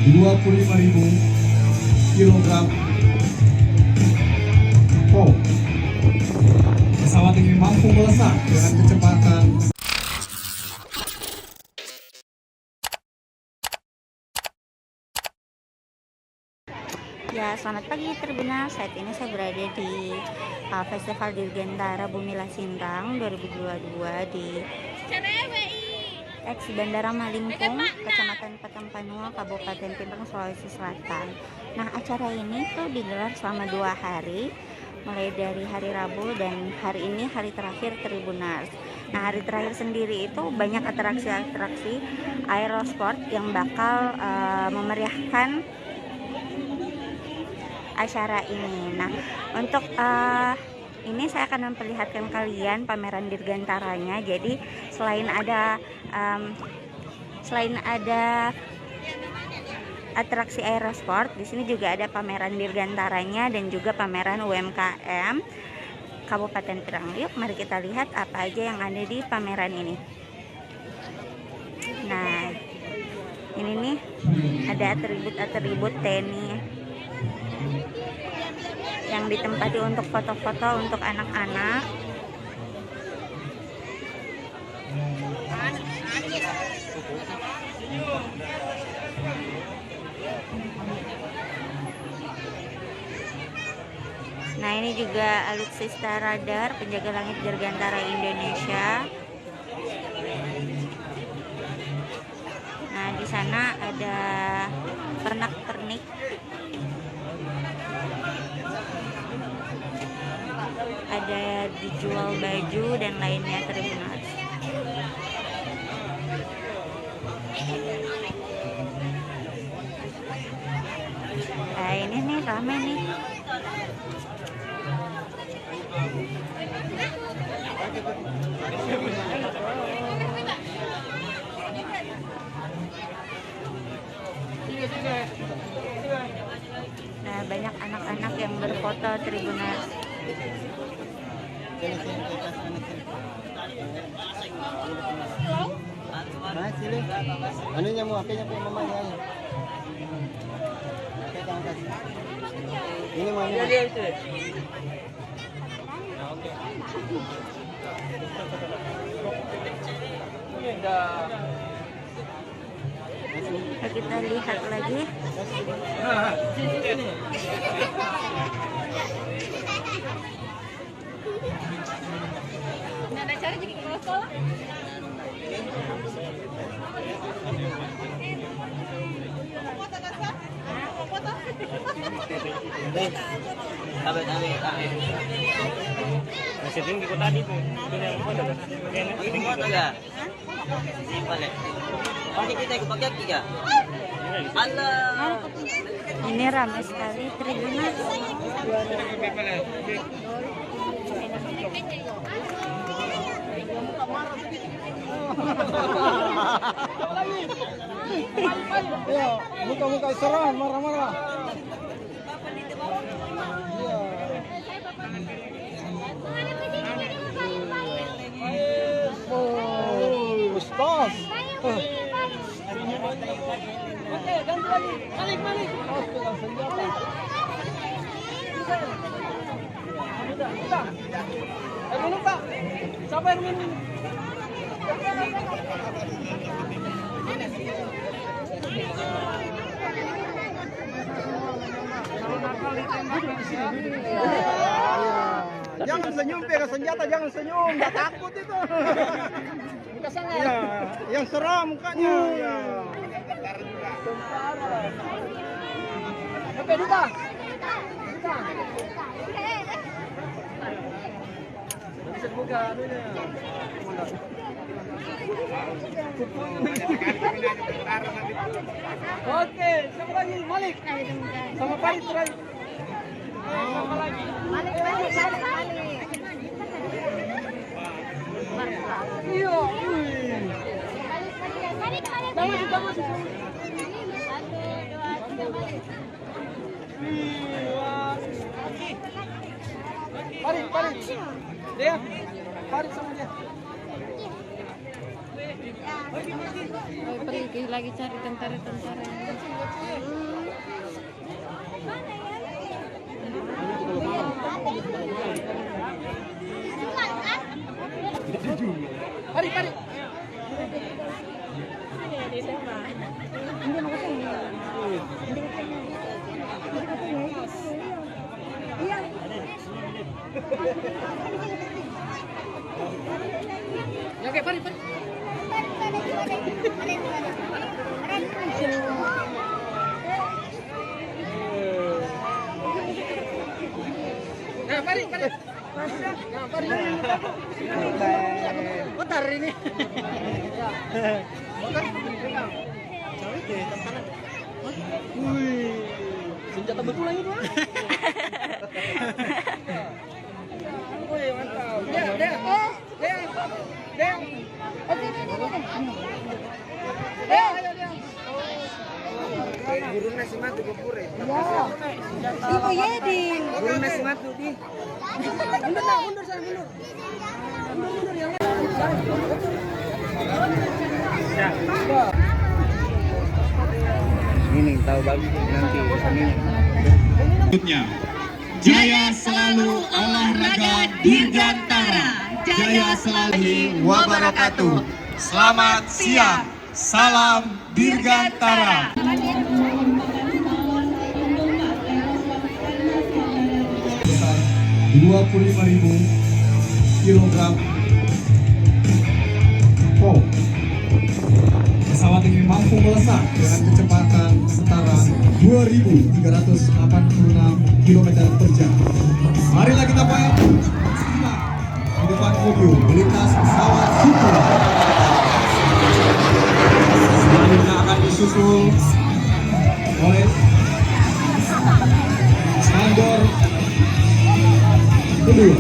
25.000 kilogram. Oh, pesawat ini mampu melesat dengan kecepatan. Ya, selamat pagi Tribuners. Saat ini saya berada di Festival Dirgantara Bumi Lasindang 2022 di Eks Bandara Malingpung, Kecamatan Petampanua, Kabupaten Pinang, Sulawesi Selatan. Nah, acara ini tuh digelar selama 2 hari, mulai dari hari Rabu dan hari ini hari terakhir Tribuners. Nah, hari terakhir sendiri itu banyak atraksi-atraksi aerosport yang bakal memeriahkan acara ini. Nah, untuk ini saya akan memperlihatkan kalian pameran dirgantaranya. Jadi selain ada atraksi aerosport, di sini juga ada pameran dirgantaranya dan juga pameran UMKM Kabupaten Pinang. Yuk, mari kita lihat apa aja yang ada di pameran ini. Nah, ini nih ada atribut-atribut TNI yang ditempati untuk foto-foto untuk anak-anak. Nah, ini juga alutsista radar penjaga langit Dirgantara Indonesia. Nah, di sana ada pernak-pernik ada dijual baju dan lainnya Tribuners. Nah, ini nih rame nih. Nah, banyak anak-anak yang berfoto Tribuners. Anunya mo, akhirnya po mamaya. Ini mo. Nah, kita lihat lagi. Ada cara jadi foto. Masih tinggi kok tadi tuh. Ini mo taga. Ini pala. Pakai kita ikut pakai tiga. Allah. Ini ramai sekali Tribuners. Ya, muka-muka seram, marah-marah. Oh, Ustaz. Oke, ganti lagi. Balik. Oh, pegang senjata. Udah. Minum, Pak. Siapa yang minum? Jangan senyum, pegang senjata, jangan senyum, nggak takut itu. Muka sana. Ya, yang seram mukanya. Ya. Oke, Duta. Bisa buka anunya. Oke, siapa lagi? Malik. Sama Farid terakhir. Sama lagi. Malik. Iya. Kita masih. Farid. Dia. Farid sama dia. lagi cari tentara-tentara. Pari, pari. Ya, oke, pari, pari. Nah, pari, pari. Nah, pari. Putar ini. Wih, senjata betulan itu. Wih, mantap. Guru nasi matu ke pure. Ibu Yedi. Guru nasi matu di. Mundur lah, mundur saya mundur. Mundur yang ini tahu bagus nanti ini. Berikutnya, Jaya selalu olahraga Dirgantara. Jaya selalu wabarakatuh. Selamat siang. Salam Dirgantara. 25.000 kilogram. Pesawat ini mampu melesat dengan kecepatan setara 2.386 km per jam. Marilah kita bayar di depan podium melintas pesawat Super. Selanjutnya akan disusul oleh Skandor kedua.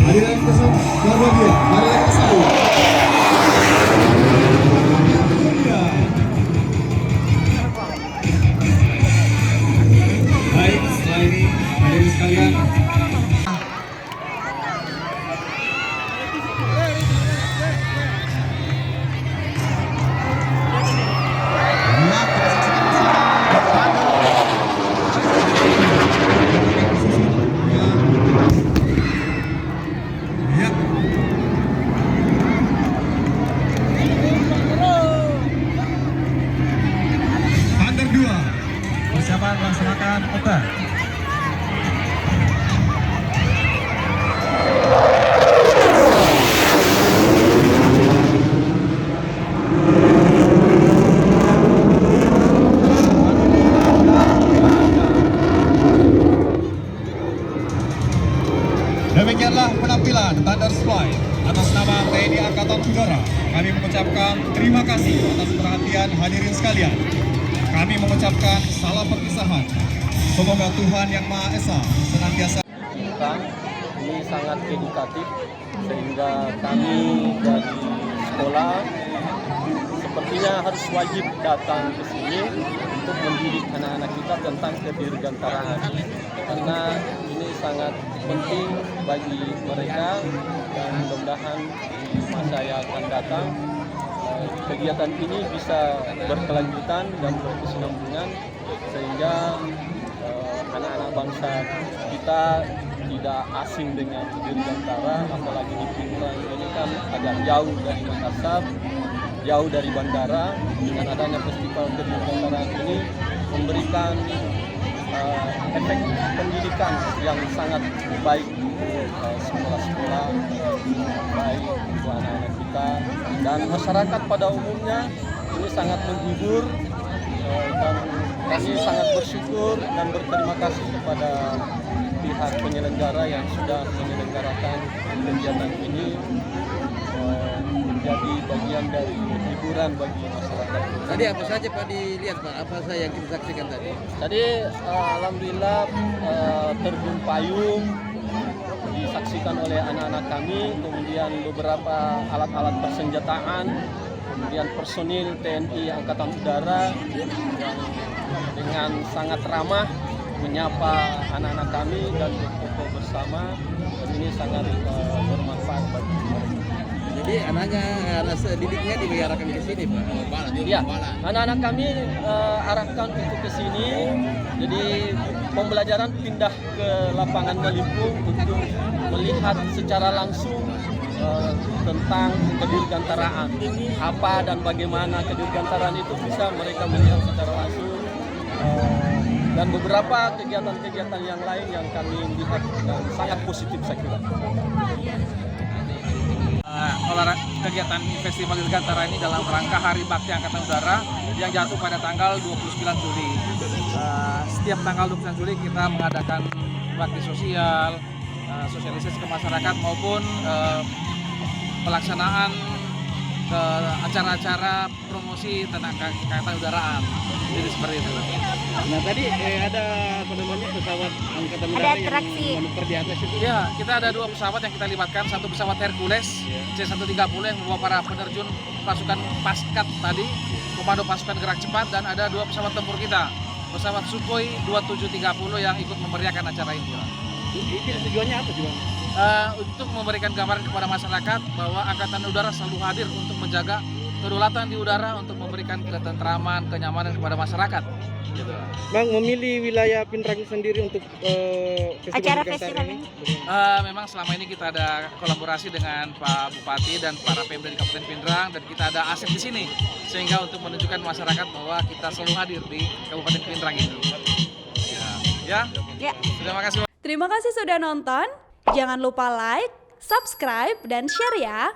Hadirin berbahagia, marilah kita sambut. Baik, setelah ini hadirin sekalian, Thunder 2 persiapan melaksanakan obat. Demikianlah penampilan Thunder Flight. Atas nama TNI Angkatan Udara, kami mengucapkan terima kasih atas perhatian hadirin sekalian. Kami mengucapkan salam perpisahan. Semoga Tuhan Yang Maha Esa senantiasa. Ini sangat edukatif sehingga kami dari sekolah sepertinya harus wajib datang ke sini untuk mendidik anak-anak kita tentang kedirgantaraan, karena ini sangat penting bagi mereka dan mudah-mudahan di masa yang akan datang kegiatan ini bisa berkelanjutan dan berkesinambungan sehingga anak-anak bangsa kita tidak asing dengan Dirgantara, apalagi di Pindrang ini kan agak jauh dari Makassar, jauh dari bandara. Dengan adanya festival Dirgantara ini memberikan efek pendidikan yang sangat baik untuk sekolah-sekolah, baik untuk anak-anak kita dan masyarakat pada umumnya. Ini sangat menghibur dan kami sangat bersyukur dan berterima kasih kepada pihak penyelenggara yang sudah menyelenggarakan kegiatan ini menjadi bagian dari hiburan bagi masyarakat. Tadi apa saja Pak dilihat Pak? Apa saja yang kita saksikan tadi? Tadi alhamdulillah terjun payung disaksikan oleh anak-anak kami, kemudian beberapa alat-alat persenjataan, kemudian personil TNI Angkatan Udara yang dengan sangat ramah menyapa anak-anak kami dan berfoto bersama, dan ini sangat bermanfaat bagi mereka. Jadi anaknya, anak didiknya diarahkan ke sini, Pak. Ya, anak-anak kami arahkan untuk ke sini. Jadi pembelajaran pindah ke lapangan Malimpung untuk melihat secara langsung tentang kedirgantaraan. Apa dan bagaimana kedirgantaraan itu bisa mereka melihat secara langsung. Dan beberapa kegiatan-kegiatan yang lain yang kami lihat sangat positif saya kira. Kegiatan Festival Dirgantara ini dalam rangka Hari Bakti Angkatan Udara yang jatuh pada tanggal 29 Juli. Setiap tanggal 29 Juli kita mengadakan bakti sosial, sosialisasi ke masyarakat maupun pelaksanaan acara-acara promosi tentang angkatan udaraan. Jadi seperti itu. Nah tadi ada apa namanya pesawat angkatan Ada udara atraksi. yang manuver di atas itu. Ya, kita ada 2 pesawat yang kita libatkan, satu pesawat Hercules C-130 yang membawa para penerjun pasukan Paskat tadi, Komando Pasukan Gerak Cepat, dan ada 2 pesawat tempur kita, pesawat Sukhoi 2730 yang ikut memeriahkan acara ini. Ini tujuannya apa juga? Untuk memberikan gambaran kepada masyarakat bahwa Angkatan Udara selalu hadir untuk menjaga kedaulatan di udara, untuk memberikan ketentraman, kenyamanan kepada masyarakat. Gitu. Bang, memilih wilayah Pinrang sendiri untuk Acara Dirgantara festival ini? Memang selama ini kita ada kolaborasi dengan Pak Bupati dan para Pemda di Kabupaten Pindrang, dan kita ada aset di sini sehingga untuk menunjukkan masyarakat bahwa kita selalu hadir di Kabupaten Pindrang ini. Ya. Terima kasih. Terima kasih sudah nonton. Jangan lupa like, subscribe, dan share ya.